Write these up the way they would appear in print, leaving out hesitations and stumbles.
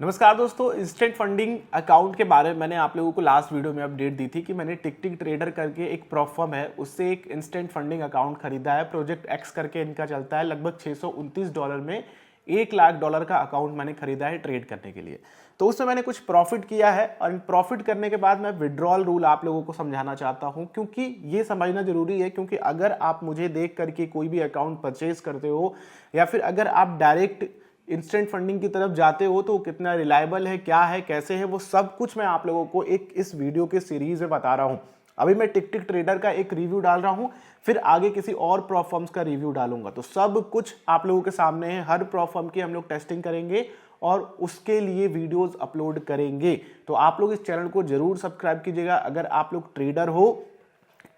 नमस्कार दोस्तों, instant funding account के बारे में मैंने आप लोगों को लास्ट वीडियो में अपडेट दी थी कि मैंने टिक टिक ट्रेडर करके एक प्रोफर्म है उससे एक इंस्टेंट फंडिंग अकाउंट खरीदा है। प्रोजेक्ट एक्स करके इनका चलता है। लगभग $629 में $1 लाख का अकाउंट मैंने खरीदा है ट्रेड करने के लिए। तो उसमें मैंने कुछ प्रॉफिट किया है और प्रॉफिट करने के बाद मैं विड्रॉल रूल आप लोगों को समझाना चाहता हूं, क्योंकि ये समझना जरूरी है। क्योंकि अगर आप मुझे देख करके कोई भी अकाउंट परचेज करते हो या फिर अगर आप डायरेक्ट इंस्टेंट फंडिंग की तरफ जाते हो तो कितना रिलायबल है, क्या है, कैसे है, वो सब कुछ मैं आप लोगों को एक इस वीडियो के सीरीज में बता रहा हूं। अभी मैं टिक टिक ट्रेडर का एक रिव्यू डाल रहा हूं, फिर आगे किसी और प्रोफर्म्स का रिव्यू डालूंगा। तो सब कुछ आप लोगों के सामने है। हर प्रोफर्म की हम लोग टेस्टिंग करेंगे और उसके लिए वीडियोस अपलोड करेंगे। तो आप लोग इस चैनल को जरूर सब्सक्राइब कीजिएगा। अगर आप लोग ट्रेडर हो,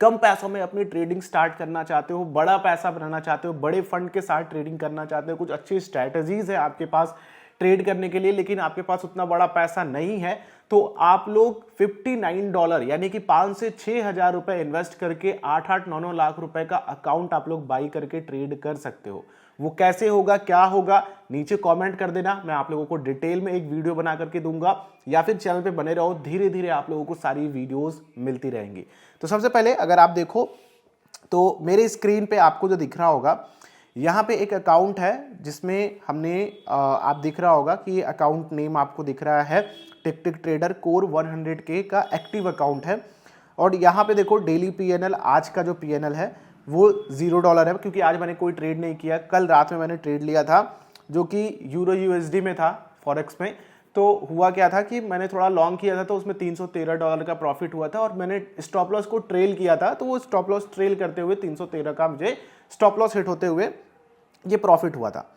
कम पैसों में अपनी ट्रेडिंग स्टार्ट करना चाहते हो, बड़ा पैसा बनाना चाहते हो, बड़े फंड के साथ ट्रेडिंग करना चाहते हो, कुछ अच्छी स्ट्रैटेजीज है आपके पास ट्रेड करने के लिए, लेकिन आपके पास उतना बड़ा पैसा नहीं है, तो आप लोग $59 यानी कि 5 से 6 हजार रुपए इन्वेस्ट करके 8-9 लाख रुपए का अकाउंट आप लोग बाई करके ट्रेड कर सकते हो। वो कैसे होगा, क्या होगा, नीचे कमेंट कर देना। मैं आप लोगों को डिटेल में एक वीडियो बना करके दूंगा, या फिर चैनल पे बने रहो। धीरे धीरे आप लोगों को सारी वीडियोस मिलती रहेंगी। तो सबसे पहले अगर आप देखो तो मेरे स्क्रीन पे आपको जो दिख रहा होगा, यहाँ पे एक अकाउंट है जिसमें हमने आप दिख रहा होगा कि ये अकाउंट नेम आपको दिख रहा है टिक टिक ट्रेडर कोर 100K का एक्टिव अकाउंट है। और यहाँ पे देखो डेली पीएनएल, आज का जो पीएनएल है वो $0 है, क्योंकि आज मैंने कोई ट्रेड नहीं किया। कल रात में मैंने ट्रेड लिया था जो कि यूरो यूएसडी में था, फॉरेक्स में। तो हुआ क्या था कि मैंने थोड़ा लॉन्ग किया था, तो उसमें $313 का प्रॉफिट हुआ था और मैंने स्टॉप लॉस को ट्रेल किया था। तो वो स्टॉप लॉस ट्रेल करते हुए 313 का मुझे स्टॉप लॉस हिट होते हुए ये प्रॉफिट हुआ था।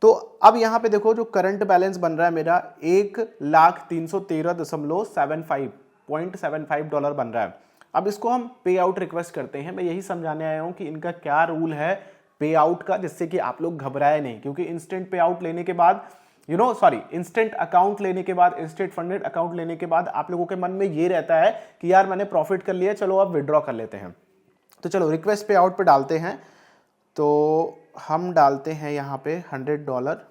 तो अब यहाँ पे देखो जो करंट बैलेंस बन रहा है मेरा $1,313.75 बन रहा है। अब इसको हम पे आउट रिक्वेस्ट करते हैं। मैं यही समझाने आया हूँ कि इनका क्या रूल है पे आउट का, जिससे कि आप लोग घबराए नहीं। क्योंकि इंस्टेंट पे आउट लेने के बाद इंस्टेंट अकाउंट लेने के बाद, इंस्टेंट फंडेड अकाउंट लेने के बाद आप लोगों के मन में ये रहता है कि यार मैंने प्रॉफिट कर लिया, चलो अब विड्रॉ कर लेते हैं। तो चलो रिक्वेस्ट पे आउट पे डालते हैं। तो हम डालते हैं यहाँ पे $100,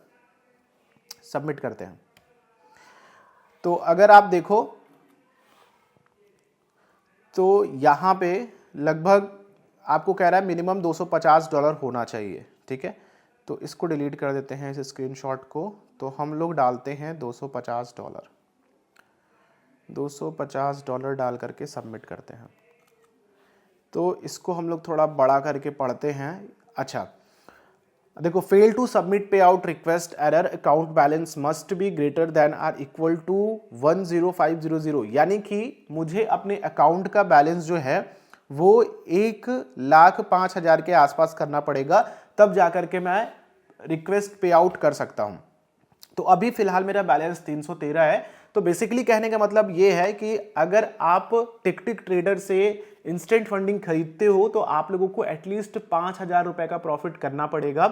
सबमिट करते हैं। तो अगर आप देखो तो यहाँ पे लगभग आपको कह रहा है मिनिमम $250 होना चाहिए। ठीक है, तो इसको डिलीट कर देते हैं, इस स्क्रीनशॉट को। तो हम लोग डालते हैं $250 डाल करके सबमिट करते हैं। तो इसको हम लोग थोड़ा बड़ा करके पढ़ते हैं। अच्छा देखो, fail to submit pay out request, error, account balance must be greater than or equal to 10500। यानी कि मुझे अपने अकाउंट का बैलेंस जो है वो 1,05,000 के आसपास करना पड़ेगा, तब जाकर के मैं रिक्वेस्ट पे आउट कर सकता हूं। तो अभी फिलहाल मेरा बैलेंस 313 है। तो बेसिकली कहने का मतलब ये है कि अगर आप टिक टिक ट्रेडर से इंस्टेंट फंडिंग खरीदते हो तो आप लोगों को एटलीस्ट 5,000 रुपए का प्रॉफिट करना पड़ेगा,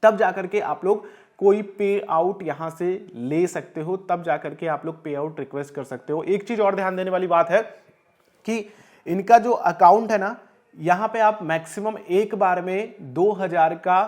तब जाकर के आप लोग कोई पे आउट यहां से ले सकते हो, तब जाकर के आप लोग पे आउट रिक्वेस्ट कर सकते हो। एक चीज और ध्यान देने वाली बात है कि इनका जो अकाउंट है ना, यहां पे आप मैक्सिमम एक बार में 2,000 का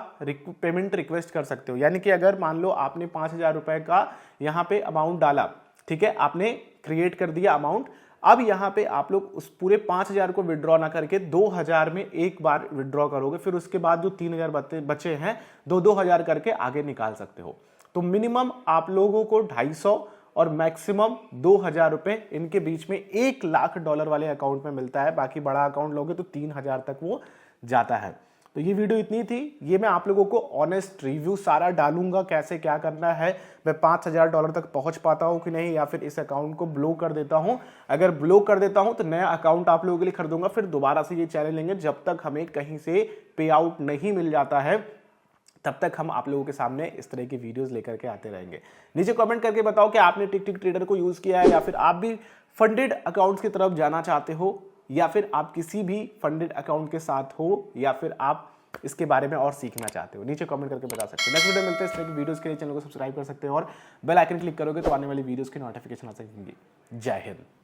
पेमेंट रिक्वेस्ट कर सकते हो। यानी कि अगर मान लो आपने 5,000 रुपए का यहां पे अमाउंट डाला, ठीक है, आपने क्रिएट कर दिया अमाउंट। अब यहां पे आप लोग उस पूरे 5,000 को विड्रॉ ना करके 2,000 में एक बार विड्रॉ करोगे, फिर उसके बाद जो 3,000 बचे हैं 2,000 करके आगे निकाल सकते हो। तो मिनिमम आप लोगों को 250 और मैक्सिमम 2,000 रुपए इनके बीच में $1 लाख वाले अकाउंट में मिलता है। बाकी बड़ा अकाउंट लोगे तो 3,000 तक वो जाता है। तो ये वीडियो इतनी थी। ये मैं आप लोगों को ऑनेस्ट रिव्यू सारा डालूंगा, कैसे क्या करना है, मैं $5,000 तक पहुंच पाता हूं कि नहीं, या फिर इस अकाउंट को ब्लॉक कर देता हूं। अगर ब्लॉक कर देता हूं तो नया अकाउंट आप लोगों के लिए खरीदूंगा, फिर दोबारा से ये चैलेंज लेंगे। जब तक हमें कहीं से पे आउट नहीं मिल जाता है तब तक हम आप लोगों के सामने इस तरह की वीडियोस लेकर के आते रहेंगे। नीचे कमेंट करके बताओ कि आपने टिक टिक ट्रेडर को यूज किया है, या फिर आप भी फंडेड अकाउंट्स की तरफ जाना चाहते हो, या फिर आप किसी भी फंडेड अकाउंट के साथ हो, या फिर आप इसके बारे में और सीखना चाहते हो। नीचे कमेंट करके बता सकते हो। नेक्स्ट वीडियो मिलते हैं। इस तरह की वीडियोस के लिए चैनल को सब्सक्राइब कर सकते हो और बेल आइकन क्लिक करोगे तो आने वाली वीडियोस की नोटिफिकेशन आ सकेंगी। जय हिंद।